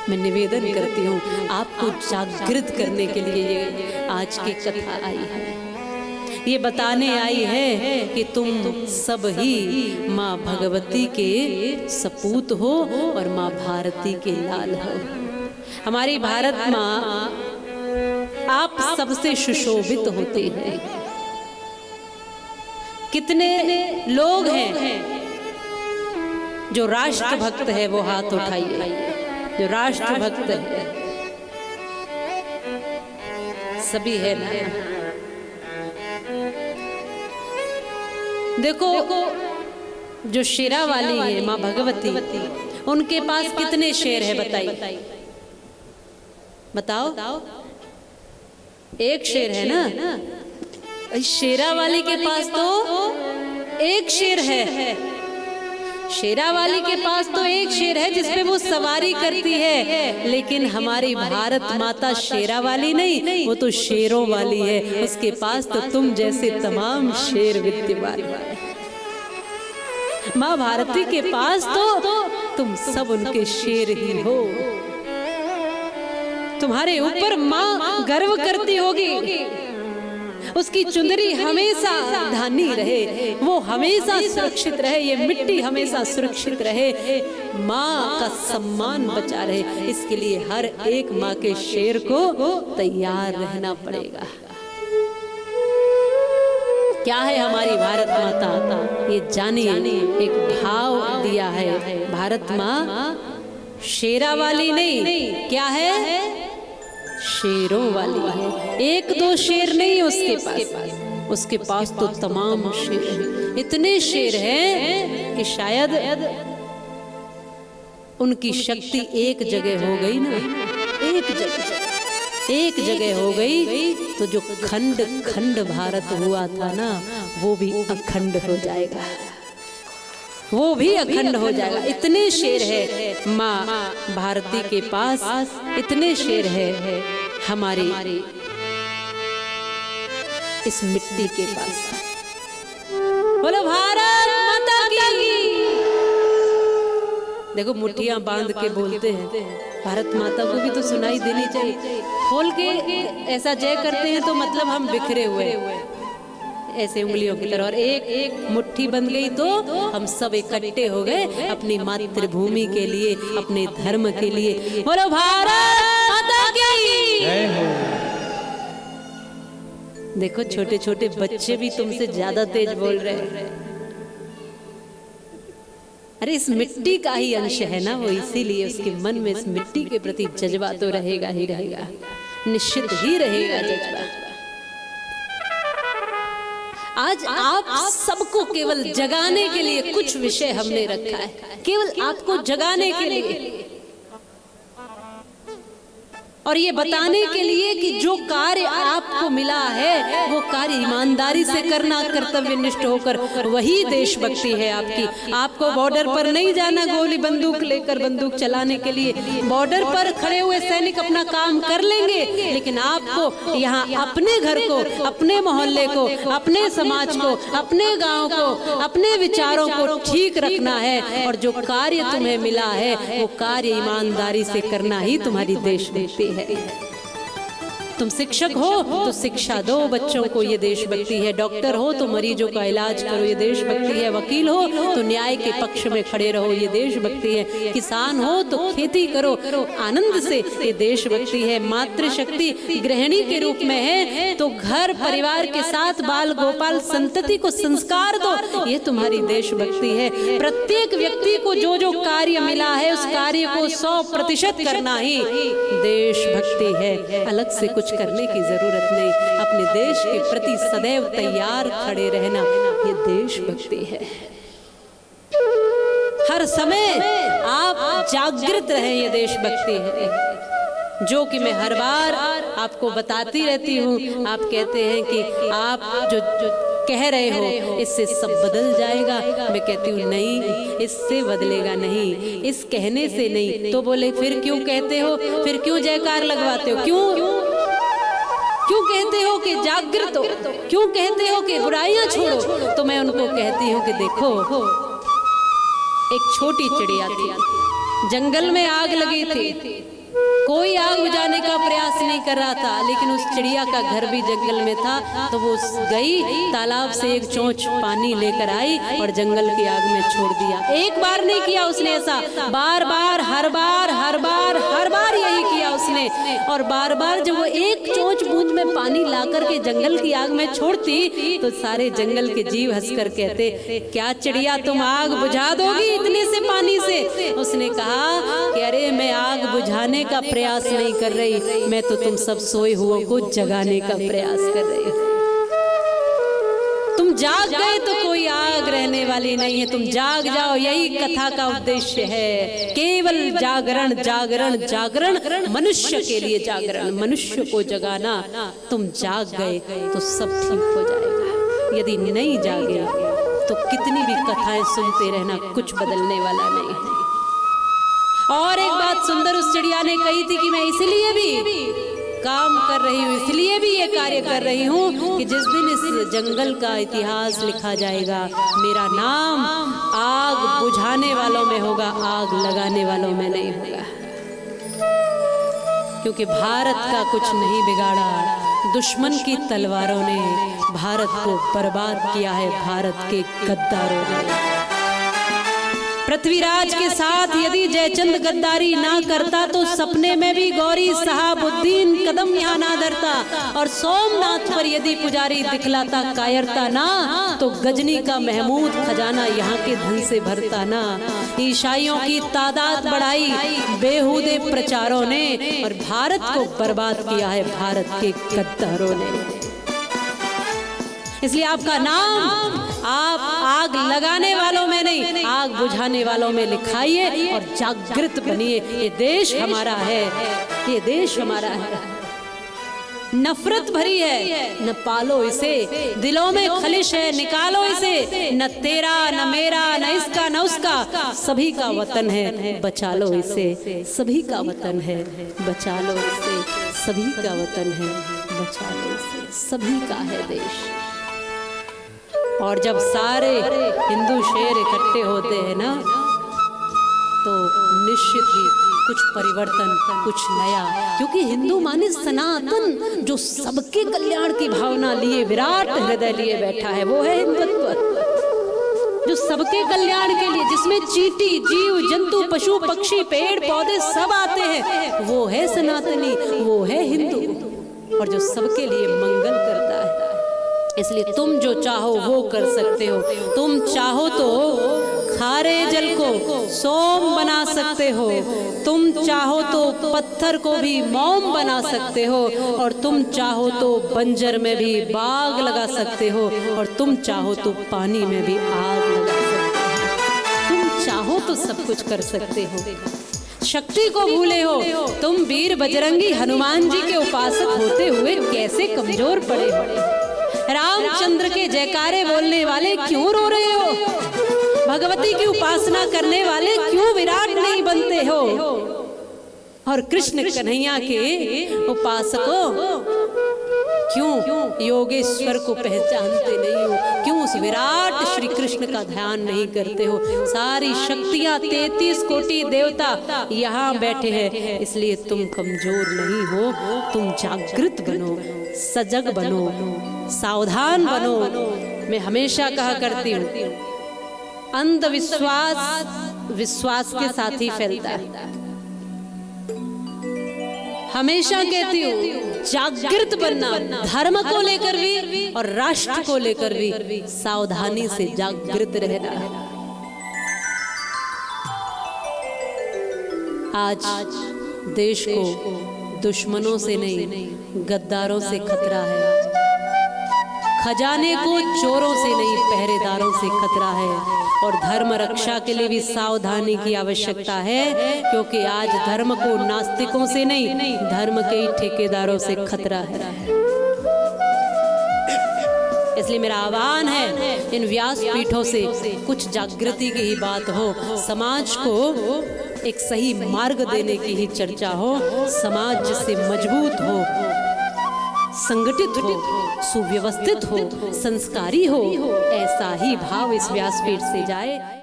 मैं निवेदन करती हूँ आपको जागृत करने के लिए ये आज की कथा आई है। ये बताने आई है कि तुम सब ही माँ भगवती के सपूत हो और माँ भारती के लाल हो। हमारी भारत माँ आप सबसे सुशोभित होते हैं। कितने लोग हैं जो राष्ट्र भक्त है, वो हाथ उठाइए। जो राष्ट्र भक्त है सभी है ना। देखो जो शेरा वाली है माँ भगवती, उनके पास कितने शेर है बताइए, बताओ। एक शेर है ना। शेरा वाली के पास तो एक शेर है। शेरा वाली के पास तो एक शेर है जिसपे वो सवारी करती है, लेकिन हमारी भारत माता शेरा वाली नहीं, वो तो शेरों वाली है। उसके पास तो तुम जैसे तमाम शेर विद्यमान है। माँ भारती के पास तो तुम सब उनके शेर ही हो। तुम्हारे ऊपर माँ गर्व करती होगी। उसकी चुंदरी हमेशा धानी रहे, वो हमेशा सुरक्षित रहे, ये मिट्टी हमेशा सुरक्षित रहे, माँ का सम्मान बचा रहे। इसके लिए हर एक माँ के शेर को तैयार रहना पड़ेगा। क्या है हमारी भारत माता, ये जानिए। एक भाव दिया है, भारत माँ शेरा वाली नहीं, क्या है, शेरों वाली है। एक दो शेर नहीं उसके पास तो तमाम शेर हैं। इतने शेर हैं कि शायद उनकी शक्ति एक जगह हो गई ना, एक जगह हो गई तो जो खंड खंड भारत हुआ था ना, वो भी अखंड हो जाएगा, वो भी अखंड हो जाएगा। इतने शेर है माँ भारती के पास, इतने शेर है हमारी इस मिट्टी के पास। बोलो भारत माता की। देखो मुट्ठियां बांध के बोलते हैं, भारत माता को भी तो सुनाई देनी चाहिए। खोल के ऐसा जय करते हैं तो मतलब हम बिखरे हुए ऐसे उंगलियों की तरह, और एक मुट्ठी बन गई तो हम सब इकट्ठे हो गए अपनी मातृभूमि के लिए, अपने धर्म के लिए। बोलो भारत माता की जय हो। देखो छोटे छोटे बच्चे भी तुमसे ज्यादा तेज बोल रहे हैं। अरे इस मिट्टी का ही अंश है ना वो, इसीलिए उसके मन में इस मिट्टी के प्रति जज्बा तो रहेगा ही रहेगा, निश्चित ही रहेगा जज्बा। आज आप सबको केवल जगाने के लिए कुछ विषय हमने रखा है, केवल आपको जगाने के लिए, और ये बताने के लिए कि जो कार्य आपको मिला है वो कार्य ईमानदारी से करना, कर्तव्यनिष्ठ होकर, वही देशभक्ति है आपकी। आपको बॉर्डर पर नहीं जाना गोली बंदूक लेकर बंदूक चलाने के लिए। बॉर्डर पर खड़े हुए सैनिक अपना काम कर लेंगे, लेकिन आपको यहाँ अपने घर को, अपने मोहल्ले को, अपने समाज को, अपने गांव को, अपने विचारों को ठीक रखना है। और जो कार्य तुम्हें मिला है वो कार्य ईमानदारी से करना ही तुम्हारी देशभक्ति है। तुम शिक्षक हो तो शिक्षा दो बच्चों को, ये देशभक्ति है। डॉक्टर हो तो मरीजों का इलाज करो, ये देशभक्ति है। वकील हो तो न्याय के पक्ष में खड़े रहो, ये देशभक्ति है। किसान हो तो खेती करो आनंद से, ये देशभक्ति है। मातृशक्ति गृहिणी के रूप में है तो घर परिवार के साथ बाल गोपाल संतति को संस्कार दो, ये तुम्हारी देशभक्ति है। प्रत्येक व्यक्ति को जो जो कार्य मिला है उस कार्य को 100% करना ही देशभक्ति है। अलग से कुछ करने की जरूरत नहीं। अपने देश के प्रति सदैव तैयार खड़े रहना, ये देशभक्ति है। हर समय आप जागृत रहें, ये देशभक्ति है। जो कि मैं हर बार आपको बताती रहती हूँ। आप कहते हैं कि आप जो कह रहे हो इससे सब बदल जाएगा, मैं कहती हूँ नहीं, इससे बदलेगा नहीं, इस कहने से नहीं। तो बोले फिर क्यों कहते हो, फिर क्यों जयकार लगवाते हो, क्यों कहते हो कि जागृत हो, क्यों कहते हो कि बुराइयां छोड़ो? तो मैं उनको कहती हूँ कि देखो एक छोटी चिड़िया थी, जंगल में आग लगी थी, कोई आग बुझाने का प्रयास नहीं कर रहा था, लेकिन उस चिड़िया का घर भी जंगल में था। तो वो गई, तालाब से एक चोंच पानी लेकर आई और जंगल की आग में छोड़ दिया। एक बार नहीं किया उसने ऐसा, बार बार हर बार यही किया उसने। और बार बार जब वो एक चोंच बूंद में पानी ला करके जंगल की आग में छोड़ती तो सारे जंगल के जीव हंसकर कहते, क्या चिड़िया तुम आग बुझा दोगी इतने से पानी से? उसने कहा कि अरे मैं आग बुझाने का प्रयास नहीं कर रही, मैं तो तुम सब सोए हुओं को जगाने का प्रयास कर रही हूँ। तुम जाग गए तो कोई आग रहने वाली नहीं है, तुम जाग जाओ, यही कथा का उद्देश्य है। केवल जागरण जागरण जागरण, मनुष्य के लिए जागरण, मनुष्य को जगाना। तुम जाग गए तो सब ठीक हो जाएगा, यदि नहीं जागे तो कितनी भी कथाएं सुनते रहना, कुछ बदलने वाला नहीं है। और एक बात सुंदर उस चिड़िया ने कही थी कि मैं इसलिए भी काम कर रही हूँ, इसलिए भी ये कार्य कर रही हूँ कि जिस दिन इस जंगल का इतिहास लिखा जाएगा, मेरा नाम आग बुझाने वालों में होगा, आग लगाने वालों में नहीं होगा। क्योंकि भारत का कुछ नहीं बिगाड़ा, दुश्मन की तलवारों ने भारत को बर्बाद किया है, भारत के गद्दारों ने। पृथ्वीराज के साथ यदि जयचंद गद्दारी ना करता तो सपने में भी गौरी सहाबुद्दीन कदम यहाँ ना धरता। और सोमनाथ पर यदि पुजारी दिखलाता कायरता ना, तो गजनी का महमूद खजाना यहाँ के धन से भरता ना। ईसाइयों की तादाद बढ़ाई बेहुदे प्रचारों ने और भारत को बर्बाद किया है भारत के गद्दारों ने। इसलिए आपका नाम आप आग लगाने वालों में नहीं, आग बुझाने वालों में लिखाइए और जागृत बनिए। ये देश हमारा है, ये देश हमारा है। नफरत भरी है, न पालो इसे, दिलों में खलिश है, निकालो इसे। न तेरा न मेरा न इसका न उसका, सभी का वतन है, बचा लो इसे। सभी का वतन है, बचा लो इसे। सभी का वतन है, बचा लो इसे। सभी का है देश। और जब सारे हिंदू शेर इकट्ठे होते हैं ना, तो निश्चित ही कुछ परिवर्तन, कुछ नया। क्योंकि हिंदू माने सनातन, जो सबके कल्याण की भावना लिए विराट हृदय लिए बैठा है, वो है हिंदुत्व। जो सबके कल्याण के लिए, जिसमें चींटी, जीव जंतु, पशु पक्षी, पेड़ पौधे सब आते हैं, वो है सनातनी, वो है हिंदू। और जो सबके लिए मंगल करता है। इसलिए तुम जो चाहो वो कर सकते हो। तुम चाहो तो खारे जल को सोम बना सकते हो, तुम चाहो तो पत्थर को भी मोम बना सकते हो, और तुम चाहो तो बंजर में भी बाग लगा सकते हो, और तुम चाहो तो पानी में भी आग लगा सकते हो। तुम चाहो तो सब कुछ कर सकते हो। शक्ति को भूले हो तुम। वीर बजरंगी हनुमान जी के उपासक होते हुए कैसे कमजोर पड़े हो। रामचंद्र के जयकारे बोलने वाले क्यों रो रहे हो। भगवती की उपासना करने वाले क्यों विराट नहीं बनते हो। और कृष्ण कन्हैया के उपासकों क्यों योगेश्वर को पहचानते नहीं हो, क्यों उस विराट श्री कृष्ण का ध्यान नहीं करते हो। सारी शक्तियां 33 कोटि देवता यहाँ बैठे हैं, इसलिए तुम कमजोर नहीं हो। तुम जागृत बनो, सजग बनो, सावधान बनो। मैं हमेशा कहा करती हूँ, अंधविश्वास विश्वास के साथ ही फैलता है। हमेशा कहती हूँ जागृत बनना, धर्म को लेकर भी और राष्ट्र को लेकर भी सावधानी से जागृत रहना। आज देश को दुश्मनों से नहीं, गद्दारों से खतरा है। खजाने को चोरों से नहीं, पहरेदारों से खतरा है। और धर्म रक्षा के लिए भी सावधानी की आवश्यकता है, क्योंकि आज धर्म को नास्तिकों से नहीं, धर्म के ही ठेकेदारों से खतरा है। इसलिए मेरा आह्वान है, इन व्यास पीठों से कुछ जागृति की ही बात हो, समाज को एक सही मार्ग देने की ही चर्चा हो, समाज जिससे मजबूत हो, संगठित हो, सुव्यवस्थित हो, संस्कारी हो, ऐसा ही भाव इस व्यासपीठ से जाए।